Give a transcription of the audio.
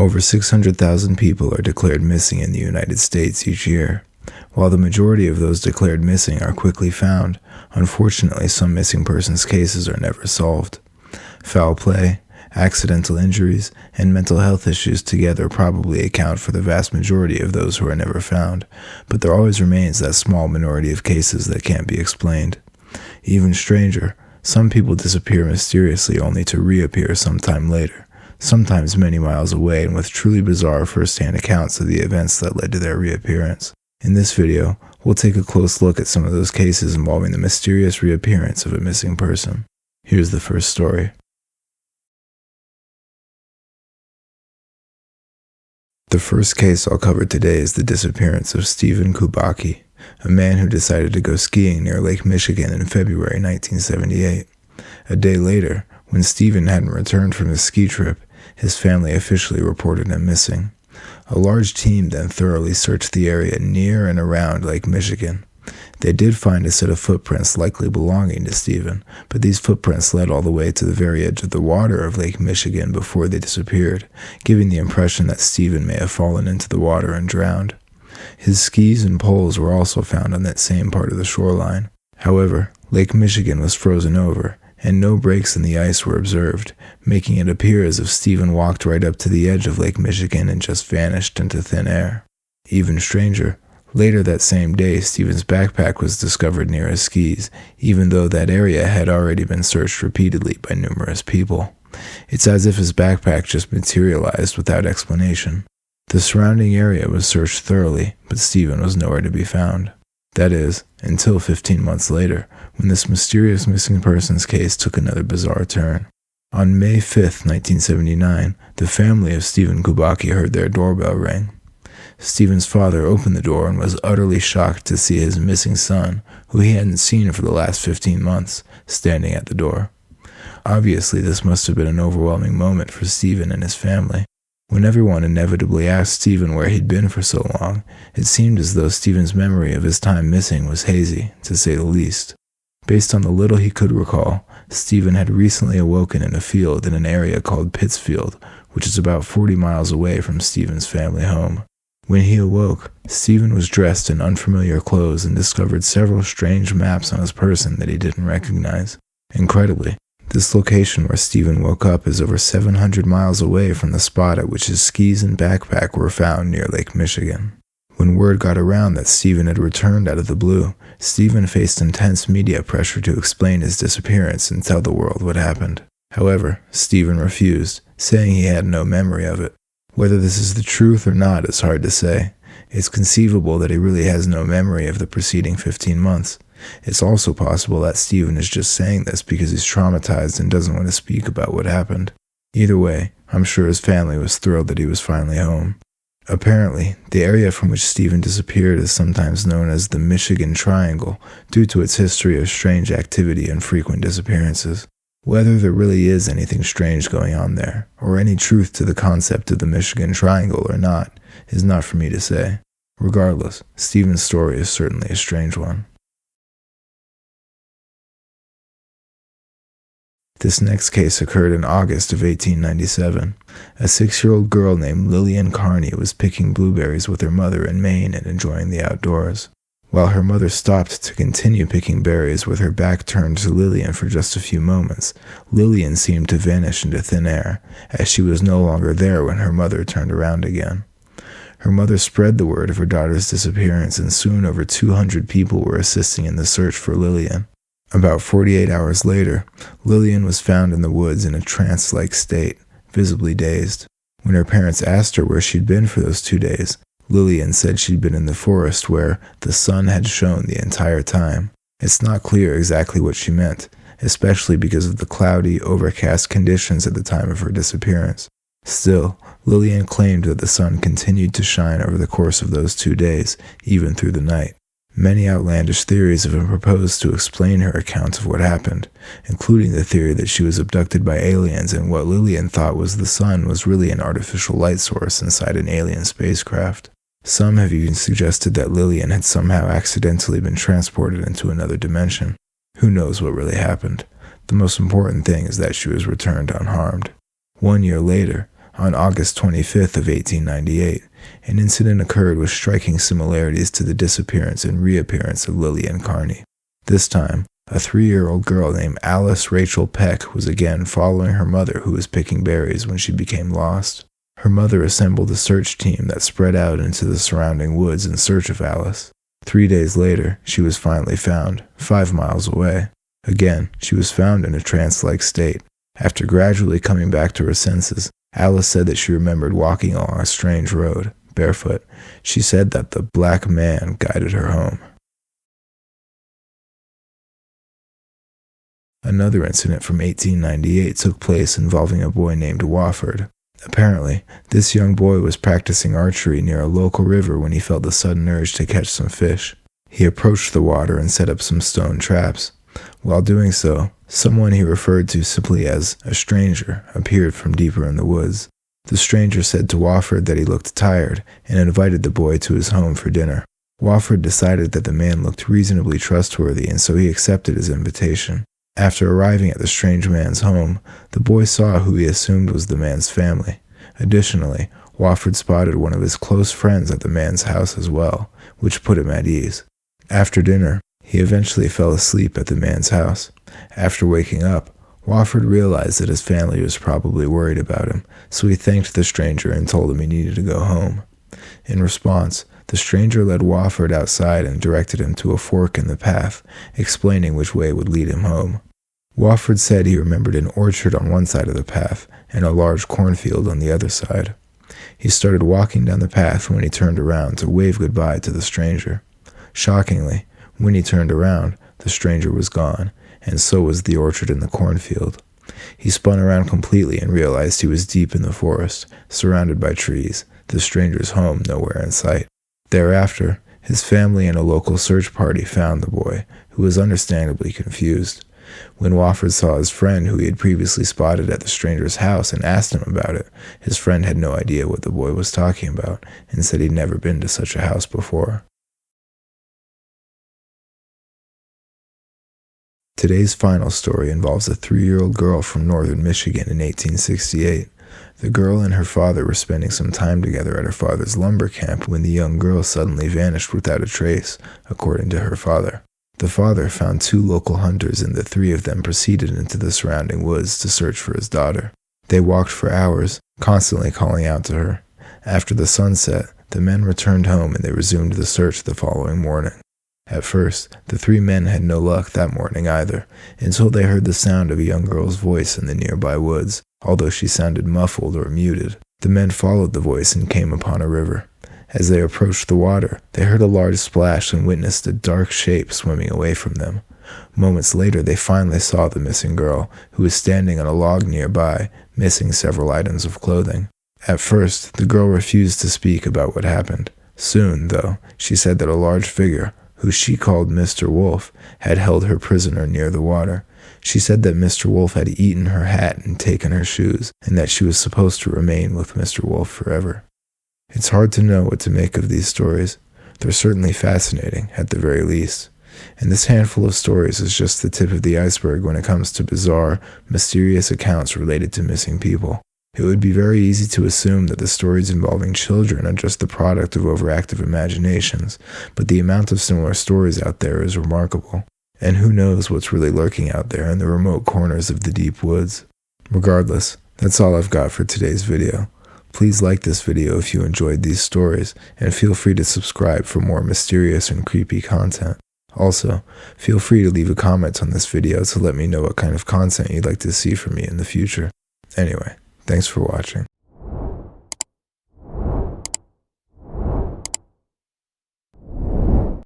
Over 600,000 people are declared missing in the United States each year. While the majority of those declared missing are quickly found, unfortunately some missing persons cases are never solved. Foul play, accidental injuries, and mental health issues together probably account for the vast majority of those who are never found, but there always remains that small minority of cases that can't be explained. Even stranger, some people disappear mysteriously only to reappear sometime later, sometimes many miles away and with truly bizarre first-hand accounts of the events that led to their reappearance. In this video, we'll take a close look at some of those cases involving the mysterious reappearance of a missing person. Here's the first story. The first case I'll cover today is the disappearance of Stephen Kubaki, a man who decided to go skiing near Lake Michigan in February 1978. A day later, when Stephen hadn't returned from his ski trip, his family officially reported him missing. A large team then thoroughly searched the area near and around Lake Michigan. They did find a set of footprints likely belonging to Stephen, but these footprints led all the way to the very edge of the water of Lake Michigan before they disappeared, giving the impression that Stephen may have fallen into the water and drowned. His skis and poles were also found on that same part of the shoreline. However, Lake Michigan was frozen over, and no breaks in the ice were observed, making it appear as if Stephen walked right up to the edge of Lake Michigan and just vanished into thin air. Even stranger, later that same day, Stephen's backpack was discovered near his skis, even though that area had already been searched repeatedly by numerous people. It's as if his backpack just materialized without explanation. The surrounding area was searched thoroughly, but Stephen was nowhere to be found. That is, until 15 months later, when this mysterious missing persons case took another bizarre turn. On May 5, 1979, the family of Stephen Kubaki heard their doorbell ring. Stephen's father opened the door and was utterly shocked to see his missing son, who he hadn't seen for the last 15 months, standing at the door. Obviously, this must have been an overwhelming moment for Stephen and his family. When everyone inevitably asked Stephen where he'd been for so long, it seemed as though Stephen's memory of his time missing was hazy, to say the least. Based on the little he could recall, Stephen had recently awoken in a field in an area called Pittsfield, which is about 40 miles away from Stephen's family home. When he awoke, Stephen was dressed in unfamiliar clothes and discovered several strange maps on his person that he didn't recognize. Incredibly, this location where Stephen woke up is over 700 miles away from the spot at which his skis and backpack were found near Lake Michigan. When word got around that Stephen had returned out of the blue, Stephen faced intense media pressure to explain his disappearance and tell the world what happened. However, Stephen refused, saying he had no memory of it. Whether this is the truth or not is hard to say. It's conceivable that he really has no memory of the preceding 15 months. It's also possible that Stephen is just saying this because he's traumatized and doesn't want to speak about what happened. Either way, I'm sure his family was thrilled that he was finally home. Apparently, the area from which Stephen disappeared is sometimes known as the Michigan Triangle due to its history of strange activity and frequent disappearances. Whether there really is anything strange going on there, or any truth to the concept of the Michigan Triangle or not, is not for me to say. Regardless, Stephen's story is certainly a strange one. This next case occurred in August of 1897. A 6-year-old girl named Lillian Carney was picking blueberries with her mother in Maine and enjoying the outdoors. While her mother stopped to continue picking berries with her back turned to Lillian for just a few moments, Lillian seemed to vanish into thin air, as she was no longer there when her mother turned around again. Her mother spread the word of her daughter's disappearance, and soon over 200 people were assisting in the search for Lillian. About 48 hours later, Lillian was found in the woods in a trance-like state, visibly dazed. When her parents asked her where she'd been for those 2 days, Lillian said she'd been in the forest where the sun had shone the entire time. It's not clear exactly what she meant, especially because of the cloudy, overcast conditions at the time of her disappearance. Still, Lillian claimed that the sun continued to shine over the course of those 2 days, even through the night. Many outlandish theories have been proposed to explain her account of what happened, including the theory that she was abducted by aliens and what Lillian thought was the sun was really an artificial light source inside an alien spacecraft. Some have even suggested that Lillian had somehow accidentally been transported into another dimension. Who knows what really happened? The most important thing is that she was returned unharmed. 1 year later, On August 25th of 1898, an incident occurred with striking similarities to the disappearance and reappearance of Lillian Carney. This time, a 3-year-old girl named Alice Rachel Peck was again following her mother, who was picking berries, when she became lost. Her mother assembled a search team that spread out into the surrounding woods in search of Alice. 3 days later, she was finally found, 5 miles away. Again, she was found in a trance-like state. After gradually coming back to her senses, Alice said that she remembered walking along a strange road, barefoot. She said that the black man guided her home. Another incident from 1898 took place involving a boy named Wofford. Apparently, this young boy was practicing archery near a local river when he felt the sudden urge to catch some fish. He approached the water and set up some stone traps. While doing so, someone he referred to simply as a stranger appeared from deeper in the woods. The stranger said to Wofford that he looked tired and invited the boy to his home for dinner. Wofford decided that the man looked reasonably trustworthy, and so he accepted his invitation. After arriving at the strange man's home, the boy saw who he assumed was the man's family. Additionally, Wofford spotted one of his close friends at the man's house as well, which put him at ease. After dinner, he eventually fell asleep at the man's house. After waking up, Wofford realized that his family was probably worried about him, so he thanked the stranger and told him he needed to go home. In response, the stranger led Wofford outside and directed him to a fork in the path, explaining which way would lead him home. Wofford said he remembered an orchard on one side of the path and a large cornfield on the other side. He started walking down the path when he turned around to wave goodbye to the stranger. Shockingly, when he turned around, the stranger was gone, and so was the orchard and the cornfield. He spun around completely and realized he was deep in the forest, surrounded by trees, the stranger's home nowhere in sight. Thereafter, his family and a local search party found the boy, who was understandably confused. When Wofford saw his friend, who he had previously spotted at the stranger's house, and asked him about it, his friend had no idea what the boy was talking about, and said he'd never been to such a house before. Today's final story involves a 3-year-old girl from northern Michigan in 1868. The girl and her father were spending some time together at her father's lumber camp when the young girl suddenly vanished without a trace, according to her father. The father found 2 local hunters, and the 3 of them proceeded into the surrounding woods to search for his daughter. They walked for hours, constantly calling out to her. After the sun set, the men returned home and they resumed the search the following morning. At first, the 3 men had no luck that morning either, until they heard the sound of a young girl's voice in the nearby woods, although she sounded muffled or muted. The men followed the voice and came upon a river. As they approached the water, they heard a large splash and witnessed a dark shape swimming away from them. Moments later, they finally saw the missing girl, who was standing on a log nearby, missing several items of clothing. At first, the girl refused to speak about what happened. Soon, though, she said that a large figure, who she called Mr. Wolf, had held her prisoner near the water. She said that Mr. Wolf had eaten her hat and taken her shoes, and that she was supposed to remain with Mr. Wolf forever. It's hard to know what to make of these stories. They're certainly fascinating, at the very least. And this handful of stories is just the tip of the iceberg when it comes to bizarre, mysterious accounts related to missing people. It would be very easy to assume that the stories involving children are just the product of overactive imaginations, but the amount of similar stories out there is remarkable. And who knows what's really lurking out there in the remote corners of the deep woods. Regardless, that's all I've got for today's video. Please like this video if you enjoyed these stories, and feel free to subscribe for more mysterious and creepy content. Also, feel free to leave a comment on this video to let me know what kind of content you'd like to see from me in the future. Anyway, thanks for watching.